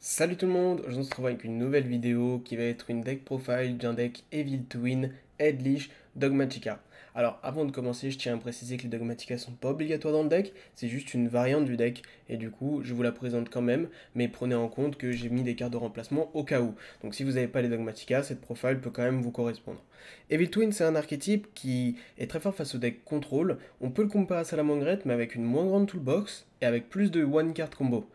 Salut tout le monde, je se retrouve avec une nouvelle vidéo qui va être une deck profile d'un deck Evil Twin, Headlish, Dogmatica. Alors avant de commencer, je tiens à préciser que les Dogmatica sont pas obligatoires dans le deck, c'est juste une variante du deck, et du coup je vous la présente quand même, mais prenez en compte que j'ai mis des cartes de remplacement au cas où. Donc si vous n'avez pas les Dogmatica, cette profile peut quand même vous correspondre. Evil Twin, c'est un archétype qui est très fort face au deck contrôle, on peut le comparer à Salamangreat mais avec une moins grande toolbox, et avec plus de one card combo.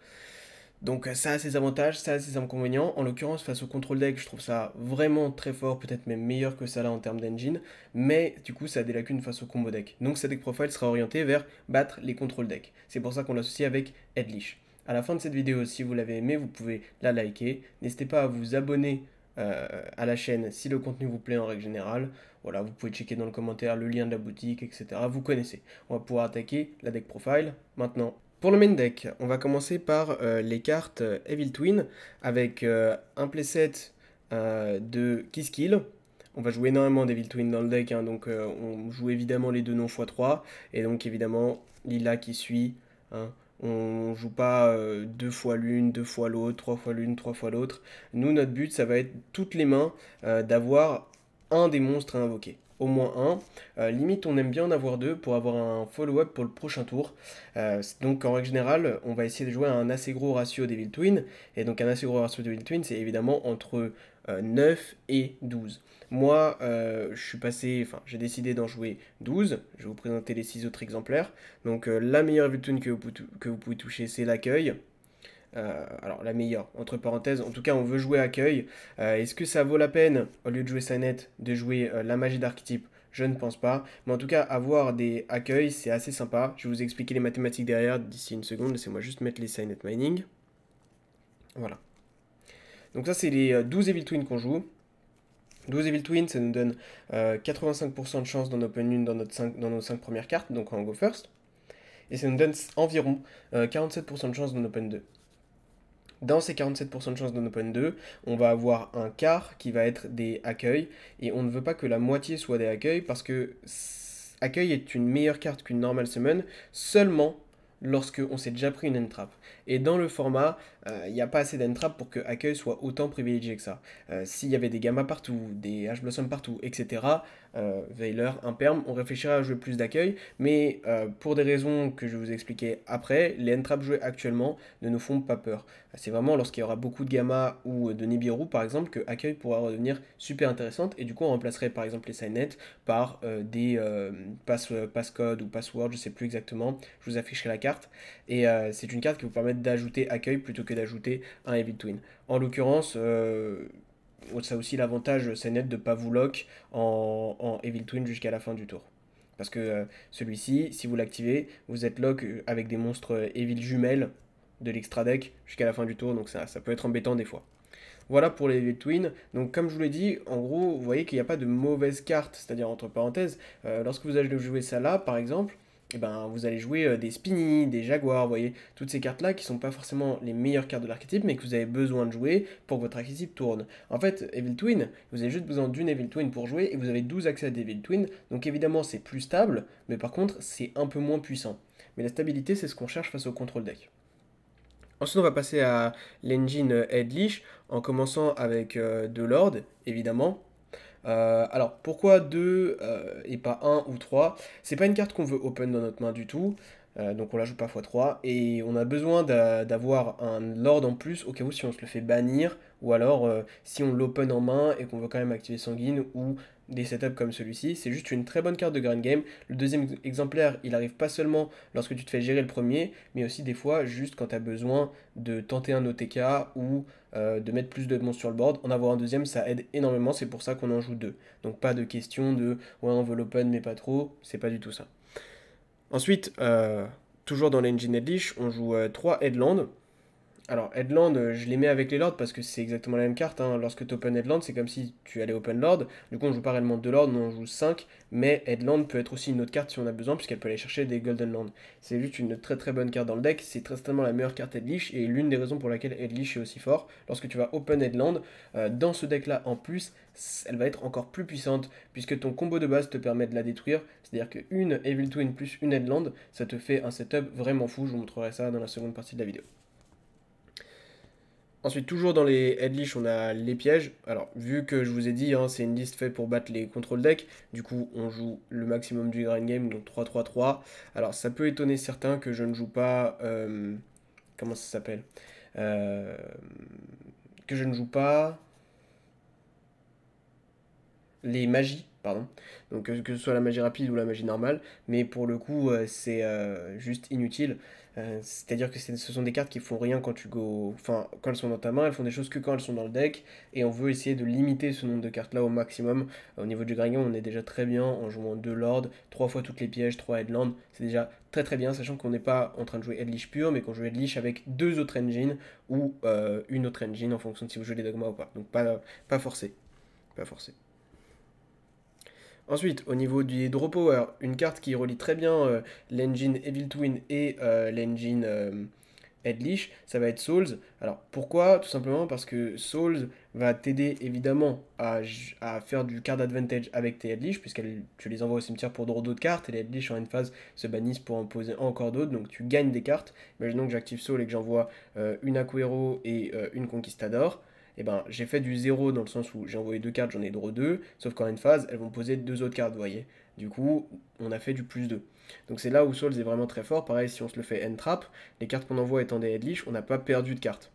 Donc ça a ses avantages, ça a ses inconvénients. En l'occurrence, face au control deck, je trouve ça vraiment très fort, peut-être même meilleur que ça là en termes d'engine. Mais du coup, ça a des lacunes face au combo deck. Donc ce deck profile sera orienté vers battre les control decks. C'est pour ça qu'on l'associe avec Headlish. À la fin de cette vidéo, si vous l'avez aimé, vous pouvez la liker. N'hésitez pas à vous abonner à la chaîne si le contenu vous plaît en règle générale. Voilà, vous pouvez checker dans le commentaire le lien de la boutique, etc. Vous connaissez. On va pouvoir attaquer la deck profile maintenant. Pour le main deck, on va commencer par les cartes Evil Twin avec un playset de Kiskill. On va jouer énormément d'Evil Twin dans le deck, hein, donc on joue évidemment les deux noms x3, et donc évidemment Lila qui suit. Hein. On joue pas deux fois l'une, deux fois l'autre, trois fois l'une, trois fois l'autre. Nous, notre but, ça va être toutes les mains d'avoir un des monstres à invoquer. Au moins un. Limite, on aime bien en avoir deux pour avoir un follow-up pour le prochain tour. Donc, en règle générale, on va essayer de jouer à un assez gros ratio Devil Twin. Et donc, un assez gros ratio Devil Twin, c'est évidemment entre 9 et 12. Moi, je suis passé, enfin, j'ai décidé d'en jouer 12. Je vais vous présenter les 6 autres exemplaires. Donc, la meilleure Devil Twin que vous pouvez toucher, c'est l'accueil. Alors la meilleure, entre parenthèses, en tout cas on veut jouer accueil. Est-ce que ça vaut la peine, au lieu de jouer Signet, de jouer la magie d'archétype? Je ne pense pas. Mais en tout cas, avoir des accueils, c'est assez sympa. Je vais vous expliquer les mathématiques derrière d'ici une seconde. Laissez-moi juste mettre les Signet Mining. Voilà. Donc ça, c'est les 12 Evil Twin qu'on joue. 12 Evil Twin, ça nous donne 85% de chance d'en open une dans nos 5 premières cartes, donc en go first. Et ça nous donne environ 47% de chance d'en open 2. Dans ces 47% de chances d'en open 2, on va avoir un quart qui va être des accueils, et on ne veut pas que la moitié soit des accueils, parce que accueil est une meilleure carte qu'une normal summon, seulement lorsque on s'est déjà pris une entrap. Et dans le format, il n'y a pas assez d'entrap pour que accueil soit autant privilégié que ça. S'il y avait des gamma partout, des H-Blossom partout, etc., Veiler, Imperm, on réfléchirait à jouer plus d'accueil, mais pour des raisons que je vais vous expliquer après, les entraps joués actuellement ne nous font pas peur. C'est vraiment lorsqu'il y aura beaucoup de gamma ou de Nibiru par exemple que accueil pourra redevenir super intéressante, et du coup on remplacerait par exemple les Signet par des passcode ou password, je sais plus exactement, je vous afficherai la carte, et c'est une carte qui vous permet d'ajouter accueil plutôt que d'ajouter un Evil Twin. En l'occurrence, ça a aussi l'avantage Signet de ne pas vous lock en Evil Twin jusqu'à la fin du tour. Parce que celui-ci, si vous l'activez, vous êtes lock avec des monstres Evil jumelles de l'extra deck jusqu'à la fin du tour, donc ça peut être embêtant des fois. Voilà pour les Evil Twin. Donc comme je vous l'ai dit, en gros, vous voyez qu'il n'y a pas de mauvaise carte, c'est-à-dire entre parenthèses, lorsque vous allez jouer ça là, par exemple, eh ben, vous allez jouer des Spinny, des Jaguars, vous voyez, toutes ces cartes-là qui sont pas forcément les meilleures cartes de l'archétype, mais que vous avez besoin de jouer pour que votre archétype tourne. En fait, Evil Twin, vous avez juste besoin d'une Evil Twin pour jouer, et vous avez 12 accès à des Evil Twin, donc évidemment c'est plus stable, mais par contre c'est un peu moins puissant. Mais la stabilité, c'est ce qu'on cherche face au contrôle deck. Ensuite, on va passer à l'engine Headlish, en commençant avec deux Lords, évidemment. Alors, pourquoi 2 et pas un ou 3? C'est pas une carte qu'on veut open dans notre main du tout, donc on la joue pas x3, et on a besoin d'avoir un Lord en plus au cas où si on se le fait bannir, ou alors si on l'open en main et qu'on veut quand même activer Sanguine, ou des setups comme celui-ci. C'est juste une très bonne carte de grand game. Le deuxième exemplaire, il arrive pas seulement lorsque tu te fais gérer le premier, mais aussi des fois juste quand tu as besoin de tenter un OTK ou de mettre plus de monstres sur le board. En avoir un deuxième, ça aide énormément, c'est pour ça qu'on en joue deux. Donc pas de question de ouais, on veut l'open mais pas trop, c'est pas du tout ça. Ensuite, toujours dans l'engine Headlish, on joue 3 Headland. Alors, Headland, je les mets avec les Lords parce que c'est exactement la même carte. Hein. Lorsque tu open Headland, c'est comme si tu allais open Lord. Du coup, on joue pas réellement 2 Lords, mais on joue 5. Mais Headland peut être aussi une autre carte si on a besoin, puisqu'elle peut aller chercher des Golden Land. C'est juste une très très bonne carte dans le deck. C'est très certainement la meilleure carte Headlish et l'une des raisons pour laquelle Headlish est aussi fort. Lorsque tu vas open Headland, dans ce deck-là en plus, elle va être encore plus puissante, puisque ton combo de base te permet de la détruire. C'est-à-dire qu'une Evil Twin plus une Headland, ça te fait un setup vraiment fou. Je vous montrerai ça dans la seconde partie de la vidéo. Ensuite, toujours dans les headlish, on a les pièges. Alors, vu que je vous ai dit, hein, c'est une liste faite pour battre les contrôle deck, du coup, on joue le maximum du grind game, donc 3-3-3. Alors, ça peut étonner certains que je ne joue pas... comment ça s'appelle? Euh, que je ne joue pas les magies, pardon. Donc que ce soit la magie rapide ou la magie normale, mais pour le coup c'est juste inutile. C'est-à-dire que ce sont des cartes qui font rien quand tu go, enfin quand elles sont dans ta main, elles font des choses que quand elles sont dans le deck, et on veut essayer de limiter ce nombre de cartes là au maximum. Au niveau du Grignon, on est déjà très bien en jouant 2 lords, 3 fois toutes les pièges, 3 headlands, c'est déjà très très bien, sachant qu'on n'est pas en train de jouer headlish pur, mais qu'on joue headlish avec 2 autres engines ou une autre engine en fonction de si vous jouez les dogmas ou pas. Donc pas forcé, pas forcé. Ensuite, au niveau du Draw Power, une carte qui relie très bien l'engine Evil Twin et l'engine Headlish, ça va être Souls. Alors pourquoi? Tout simplement parce que Souls va t'aider évidemment à faire du card advantage avec tes Headlish, puisque tu les envoies au cimetière pour draw d'autres cartes, et les Headlish en une phase se bannissent pour en poser encore d'autres, donc tu gagnes des cartes. Imaginons que j'active Soul et que j'envoie une Aquero et une Conquistador. Et ben j'ai fait du zéro dans le sens où j'ai envoyé 2 cartes, j'en ai draw 2, sauf qu'en une phase, elles vont poser 2 autres cartes, vous voyez. Du coup, on a fait du plus 2. Donc c'est là où Souls est vraiment très fort. Pareil, si on se le fait end trap, les cartes qu'on envoie étant des headlish, on n'a pas perdu de cartes.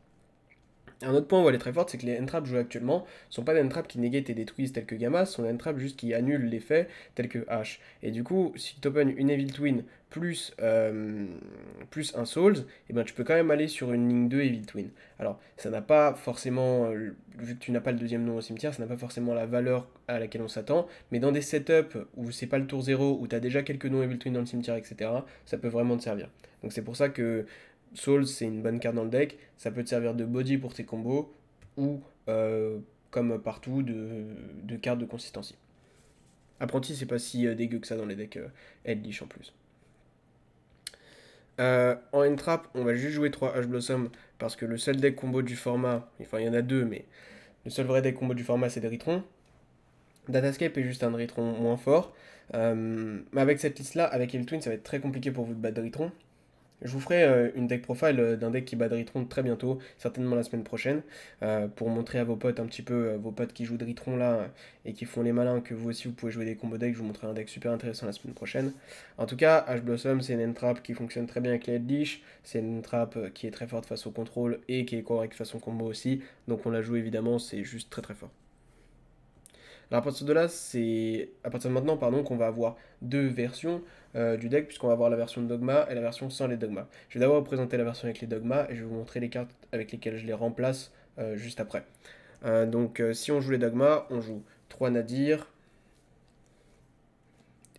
Un autre point où elle est très forte, c'est que les end-traps joués actuellement sont pas des end-traps qui négatent et détruisent tels que Gamma, ce sont des end-traps juste qui annulent l'effet tels que H. Et du coup, si tu open une Evil Twin plus un Souls, et ben tu peux quand même aller sur une ligne 2 Evil Twin. Alors, ça n'a pas forcément, vu que tu n'as pas le deuxième nom au cimetière, ça n'a pas forcément la valeur à laquelle on s'attend, mais dans des setups où c'est pas le tour 0, où tu as déjà quelques noms Evil Twin dans le cimetière, etc., ça peut vraiment te servir. Donc c'est pour ça que Souls, c'est une bonne carte dans le deck. Ça peut te servir de body pour tes combos ou, comme partout, de carte de consistency. Apprenti, c'est pas si dégueu que ça dans les decks Headlish en plus. En Entrap, on va juste jouer 3 H Blossom parce que le seul deck combo du format, enfin il y en a deux, mais le seul vrai deck combo du format c'est Dritron. Datascape est juste un Dritron moins fort. Mais avec cette liste là, avec Twin, ça va être très compliqué pour vous de battre Dritron. Je vous ferai une deck profile d'un deck qui bat Dritron très bientôt, certainement la semaine prochaine, pour montrer à vos potes un petit peu, vos potes qui jouent Dritron là et qui font les malins, que vous aussi vous pouvez jouer des combos decks. Je vous montrerai un deck super intéressant la semaine prochaine. En tout cas, Ash Blossom c'est une entrap qui fonctionne très bien avec les headlish, c'est une entrap qui est très forte face au contrôle et qui est correcte face au combo aussi, donc on la joue évidemment, c'est juste très très fort. Alors à partir de là, c'est à partir de maintenant pardon, qu'on va avoir 2 versions du deck, puisqu'on va avoir la version de Dogma et la version sans les Dogmas. Je vais d'abord vous présenter la version avec les Dogmas et je vais vous montrer les cartes avec lesquelles je les remplace juste après. Donc si on joue les Dogmas, on joue 3 Nadir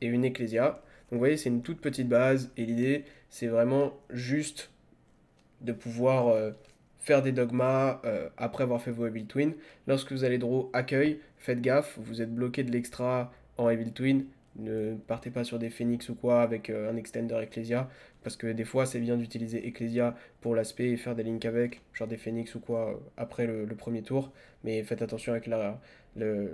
et une Ecclesia. Donc vous voyez, c'est une toute petite base et l'idée, c'est vraiment juste de pouvoir faire des dogmas après avoir fait vos Evil Twin. Lorsque vous allez draw accueil, faites gaffe, vous êtes bloqué de l'extra en Evil Twin. Ne partez pas sur des Phoenix ou quoi avec un extender Ecclesia, parce que des fois c'est bien d'utiliser Ecclesia pour l'aspect et faire des links avec, genre des Phoenix ou quoi après le premier tour, mais faites attention avec le,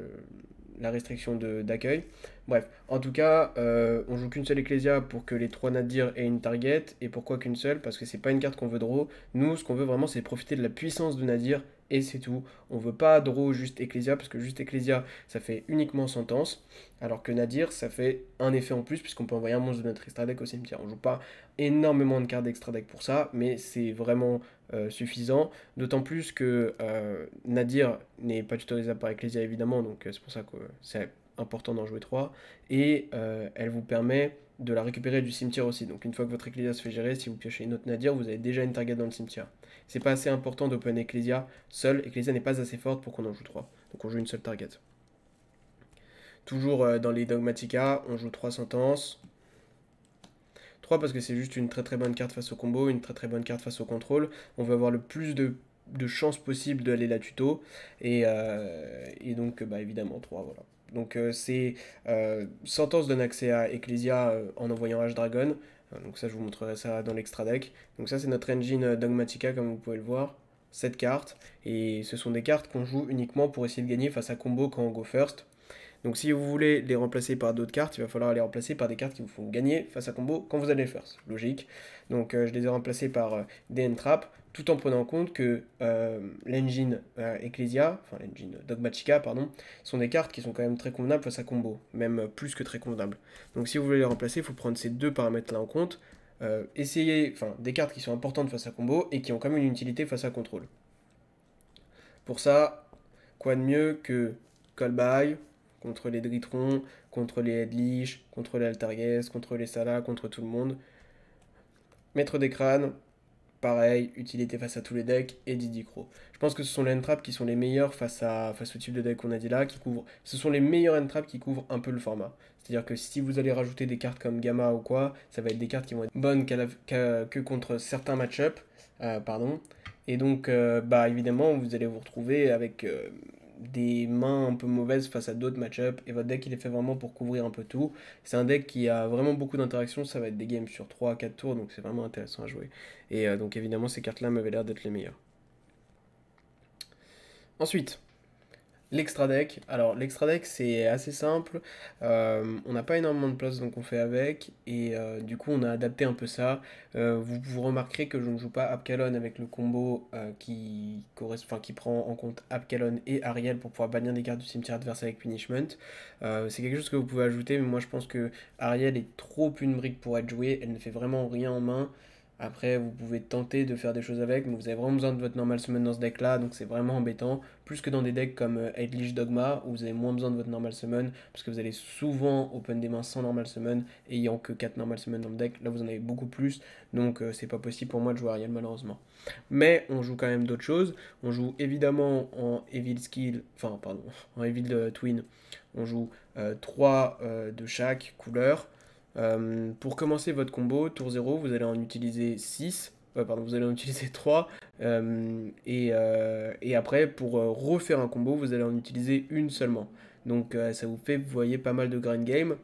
la restriction d'accueil. Bref, en tout cas, on joue qu'une seule Ecclesia pour que les 3 Nadir aient une target. Et pourquoi qu'une seule? Parce que c'est pas une carte qu'on veut draw. Nous, ce qu'on veut vraiment, c'est profiter de la puissance de Nadir. Et c'est tout. On veut pas draw juste Ecclesia, parce que juste Ecclesia, ça fait uniquement sentence. Alors que Nadir, ça fait un effet en plus, puisqu'on peut envoyer un monstre de notre extra deck au cimetière. On joue pas énormément de cartes d'extra deck pour ça, mais c'est vraiment suffisant. D'autant plus que Nadir n'est pas tutorisable par Ecclesia, évidemment, donc c'est pour ça que c'est important d'en jouer 3. Et elle vous permet de la récupérer du cimetière aussi. Donc une fois que votre Ecclesia se fait gérer, si vous piochez une autre Nadir, vous avez déjà une target dans le cimetière. C'est pas assez important d'open Ecclesia seul. Ecclesia n'est pas assez forte pour qu'on en joue 3. Donc on joue une seule target. Toujours dans les Dogmatica, on joue 3 sentences. 3 parce que c'est juste une très très bonne carte face au combo, une très très bonne carte face au contrôle. On veut avoir le plus de chances possible d'aller la tuto. Et donc bah, évidemment 3, voilà. Donc c'est Sentence donne accès à Ecclesia en envoyant H-Dragon. Donc ça je vous montrerai ça dans l'extra deck. Donc ça c'est notre engine Dogmatica comme vous pouvez le voir. 7 cartes. Et ce sont des cartes qu'on joue uniquement pour essayer de gagner face à combo quand on go first. Donc si vous voulez les remplacer par d'autres cartes, il va falloir les remplacer par des cartes qui vous font gagner face à combo quand vous allez first. Logique. Donc je les ai remplacés par des Entrap, tout en prenant en compte que l'engine Ecclesia, enfin l'engine Dogmatica, pardon, sont des cartes qui sont quand même très convenables face à combo, même plus que très convenables. Donc si vous voulez les remplacer, il faut prendre ces deux paramètres-là en compte, essayer, enfin des cartes qui sont importantes face à combo et qui ont quand même une utilité face à contrôle. Pour ça, quoi de mieux que Callby contre les Dritron, contre les Headlish, contre les Altarges, contre les Salah, contre tout le monde. Maître des crânes, pareil, utilité face à tous les decks, et Didi Crow. Je pense que ce sont les end-traps qui sont les meilleurs face au type de deck qu'on a dit là, qui couvrent. Ce sont les meilleurs end-traps qui couvrent un peu le format. C'est-à-dire que si vous allez rajouter des cartes comme Gamma ou quoi, ça va être des cartes qui vont être bonnes que contre certains match-up, pardon. Et donc, bah évidemment, vous allez vous retrouver avec des mains un peu mauvaises face à d'autres match-up, et votre deck il est fait vraiment pour couvrir un peu tout. C'est un deck qui a vraiment beaucoup d'interactions, ça va être des games sur 3 à 4 tours, donc c'est vraiment intéressant à jouer. Et donc évidemment ces cartes-là m'avaient l'air d'être les meilleures. Ensuite, l'extra deck. Alors l'extra deck c'est assez simple, on n'a pas énormément de place donc on fait avec et du coup on a adapté un peu ça. Vous remarquerez que je ne joue pas Abkalon avec le combo qui prend en compte Abkalon et Ariel pour pouvoir bannir des cartes du cimetière adverse avec Punishment. C'est quelque chose que vous pouvez ajouter mais moi je pense que Ariel est trop une brique pour être jouée, elle ne fait vraiment rien en main. Après, vous pouvez tenter de faire des choses avec, mais vous avez vraiment besoin de votre normal summon dans ce deck là, donc c'est vraiment embêtant. Plus que dans des decks comme Headlish Dogma, où vous avez moins besoin de votre normal summon, parce que vous allez souvent open des mains sans normal summon, ayant que 4 normal summon dans le deck. Là, vous en avez beaucoup plus, donc c'est pas possible pour moi de jouer Ariel malheureusement. Mais on joue quand même d'autres choses. On joue évidemment en Evil Skill, enfin pardon, en Evil Twin. On joue 3 de chaque couleur. Pour commencer votre combo, tour 0, vous allez en utiliser 6. Pardon, vous allez en utiliser 3. Et après, pour refaire un combo, vous allez en utiliser une seulement. Donc ça vous fait, vous voyez, pas mal de grind game.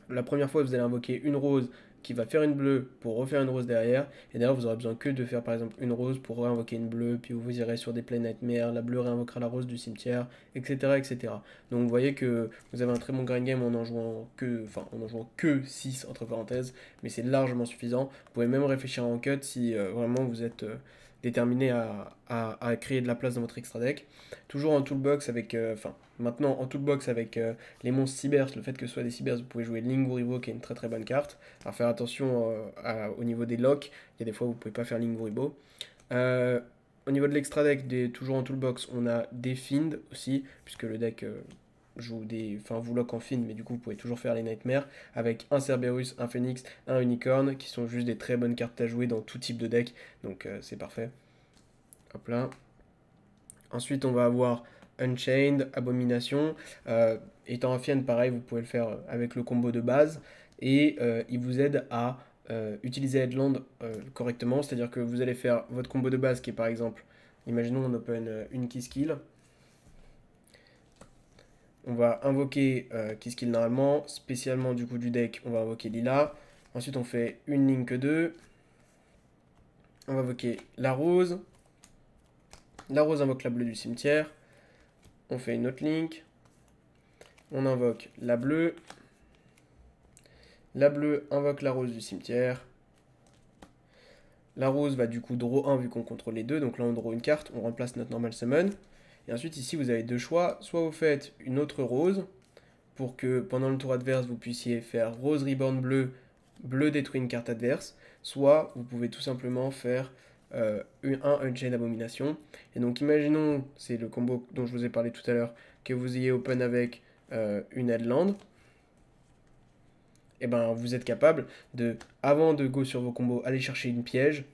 La première fois, vous allez invoquer une rose qui va faire une bleue pour refaire une rose derrière. Et d'ailleurs, vous aurez besoin que de faire par exemple une rose pour réinvoquer une bleue. Puis vous irez sur des Play Nightmare, la bleue réinvoquera la rose du cimetière, etc., etc. Donc vous voyez que vous avez un très bon grind game en en jouant que 6 entre parenthèses. Mais c'est largement suffisant. Vous pouvez même réfléchir en cut si vraiment vous êtes déterminé à créer de la place dans votre extra deck. Toujours en toolbox avec. Maintenant en toolbox avec les monstres Cybers, le fait que ce soit des Cybers, vous pouvez jouer Linguribo qui est une très très bonne carte. Alors faire attention au niveau des locks, il y a des fois où vous pouvez pas faire Linguribo. Au niveau de l'extra deck, toujours en toolbox, on a des Find aussi, puisque le deck joue vous lock en Find, mais du coup vous pouvez toujours faire les Nightmares, avec un Cerberus, un Phoenix, un Unicorn, qui sont juste des très bonnes cartes à jouer dans tout type de deck, donc c'est parfait. Hop là. Ensuite on va avoir Unchained, Abomination. Étant un Fiend, pareil, vous pouvez le faire avec le combo de base. Et il vous aide à utiliser Headland correctement. C'est-à-dire que vous allez faire votre combo de base qui est par exemple, imaginons on open une Kiskill. On va invoquer Kiskill normalement. Spécialement du coup du deck, on va invoquer Lila. Ensuite on fait une Link 2. On va invoquer la rose. La rose invoque la bleue du cimetière. On fait une autre Link. On invoque la bleue. La bleue invoque la rose du cimetière. La rose va du coup draw 1 vu qu'on contrôle les deux. Donc là on draw une carte, on remplace notre normal summon. Et ensuite ici vous avez deux choix. Soit vous faites une autre rose pour que pendant le tour adverse vous puissiez faire rose reborn bleu, bleu détruit une carte adverse. Soit vous pouvez tout simplement faire un Unchained Abomination. Et donc imaginons, c'est le combo dont je vous ai parlé tout à l'heure, que vous ayez open avec une Headland. Et ben vous êtes capable de, avant de go sur vos combos, aller chercher une piège,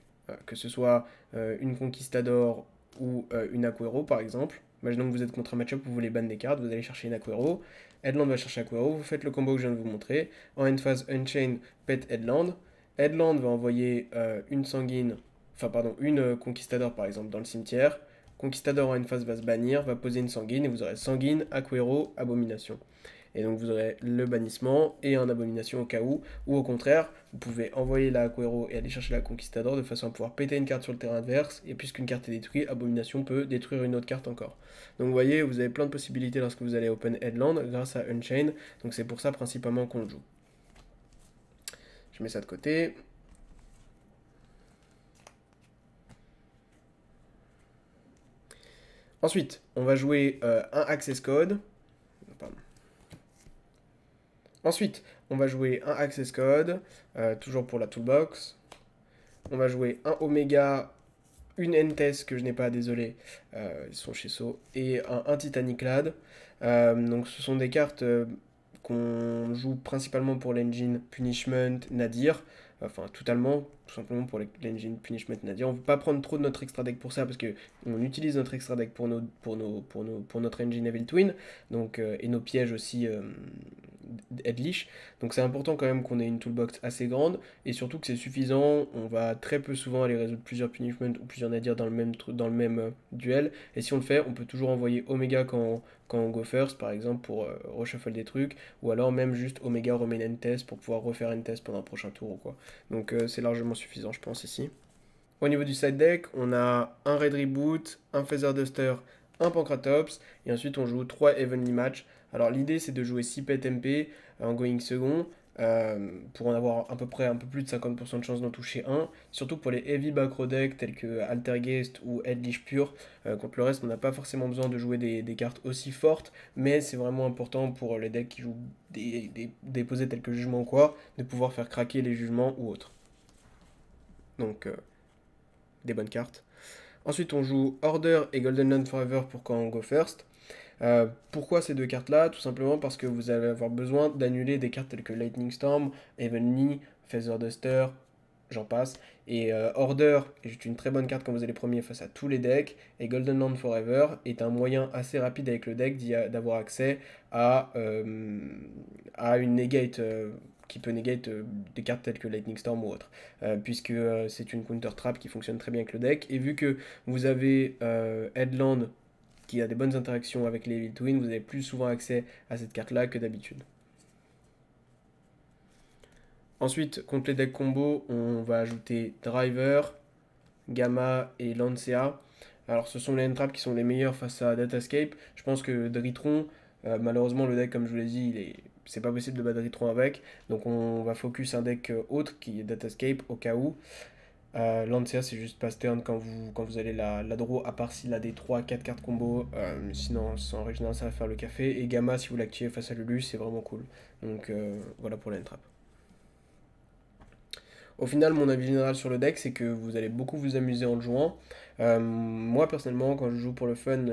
que ce soit une Conquistador ou une Aquero par exemple. Imaginons que vous êtes contre un match-up où vous voulez ban des cartes, vous allez chercher une Aquero, Headland va chercher Aquero, vous faites le combo que je viens de vous montrer, en end phase Unchain, pet Headland, Headland va envoyer une Conquistador par exemple dans le cimetière, Conquistador en end phase va se bannir, va poser une sanguine, et vous aurez sanguine, Aquero, Abomination. Et donc vous aurez le bannissement et un abomination au cas où. Ou au contraire, vous pouvez envoyer la Aquero et aller chercher la Conquistador de façon à pouvoir péter une carte sur le terrain adverse. Et puisqu'une carte est détruite, abomination peut détruire une autre carte encore. Donc vous voyez, vous avez plein de possibilités lorsque vous allez open Headland grâce à Unchained. Donc c'est pour ça principalement qu'on le joue. Je mets ça de côté. Ensuite, on va jouer un Access Code. Pardon. Ensuite, on va jouer un Access Code, toujours pour la toolbox. On va jouer un Omega, une N-Test que je n'ai pas, désolé, ils sont chez So, et un Titanic Lad. Donc ce sont des cartes qu'on joue principalement pour l'engine Punishment Nadir, enfin totalement, tout simplement pour l'engine Punishment Nadir. On ne veut pas prendre trop de notre extra deck pour ça parce que on utilise notre extra deck pour notre engine Evil Twin, donc, et nos pièges aussi Headlish. Donc c'est important quand même qu'on ait une toolbox assez grande et surtout que c'est suffisant. On va très peu souvent aller résoudre plusieurs punishments ou plusieurs nadirs dans le même duel. Et si on le fait, on peut toujours envoyer Omega quand on go first, par exemple, pour reshuffle des trucs, ou alors même juste Omega remet une test pour pouvoir refaire une test pendant un prochain tour ou quoi. Donc c'est largement suffisant, je pense, ici. Au niveau du side deck, on a un Red Reboot, un Feather Duster, un Pancratops, et ensuite on joue 3 Evenly Match. Alors l'idée c'est de jouer 6 pet MP en going second, pour en avoir à peu près un peu plus de 50% de chance d'en toucher un. Surtout pour les heavy back row decks tels que Altergeist ou Headlish Pure. Contre le reste, on n'a pas forcément besoin de jouer des cartes aussi fortes, mais c'est vraiment important pour les decks qui jouent des posés tels que Jugement ou quoi, de pouvoir faire craquer les jugements ou autres. Donc des bonnes cartes. Ensuite, on joue Order et Golden Land Forever pour quand on go first. Pourquoi ces deux cartes-là? Tout simplement parce que vous allez avoir besoin d'annuler des cartes telles que Lightning Storm, Heavenly, Feather Duster, j'en passe. Et Order est juste une très bonne carte quand vous allez premier face à tous les decks. Et Golden Land Forever est un moyen assez rapide avec le deck d'avoir accès à une negate qui peut negate des cartes telles que Lightning Storm ou autre. Puisque c'est une counter trap qui fonctionne très bien avec le deck. Et vu que vous avez Headland qui a des bonnes interactions avec les Evil Twin, vous avez plus souvent accès à cette carte-là que d'habitude. Ensuite, contre les decks combo, on va ajouter Driver, Gamma et Lancea. Alors, ce sont les end-traps qui sont les meilleurs face à Datascape. Je pense que Dritron, malheureusement, le deck, comme je vous l'ai dit, c'est pas possible de battre Dritron avec. Donc, on va focus un deck autre qui est Datascape au cas où. Lancea, c'est juste pass turn quand vous allez la draw, à part s'il a des 3-4 cartes combo. Sinon, en régional, ça va faire le café. Et Gamma, si vous l'activez face à Lulu, c'est vraiment cool. Donc, voilà pour l'end-trap. Au final, mon avis général sur le deck, c'est que vous allez beaucoup vous amuser en le jouant. Moi, personnellement, quand je joue pour le fun,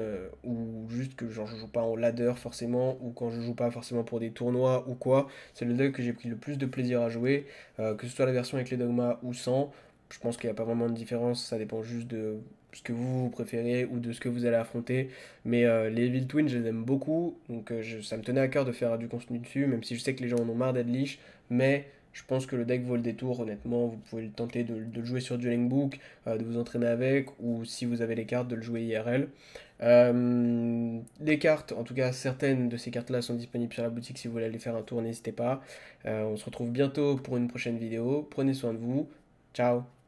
ou juste que genre, je joue pas en ladder forcément, ou quand je joue pas forcément pour des tournois ou quoi, c'est le deck que j'ai pris le plus de plaisir à jouer, que ce soit la version avec les dogmas ou sans. Je pense qu'il n'y a pas vraiment de différence, ça dépend juste de ce que vous préférez ou de ce que vous allez affronter. Mais les Evil Twins, je les aime beaucoup, donc ça me tenait à cœur de faire du contenu dessus, même si je sais que les gens en ont marre d'être leash, mais je pense que le deck vaut le détour, honnêtement. Vous pouvez tenter de le jouer sur Dueling Book, de vous entraîner avec, ou si vous avez les cartes, de le jouer IRL. Les cartes, en tout cas certaines de ces cartes-là sont disponibles sur la boutique. Si vous voulez aller faire un tour, n'hésitez pas. On se retrouve bientôt pour une prochaine vidéo. Prenez soin de vous. Ciao!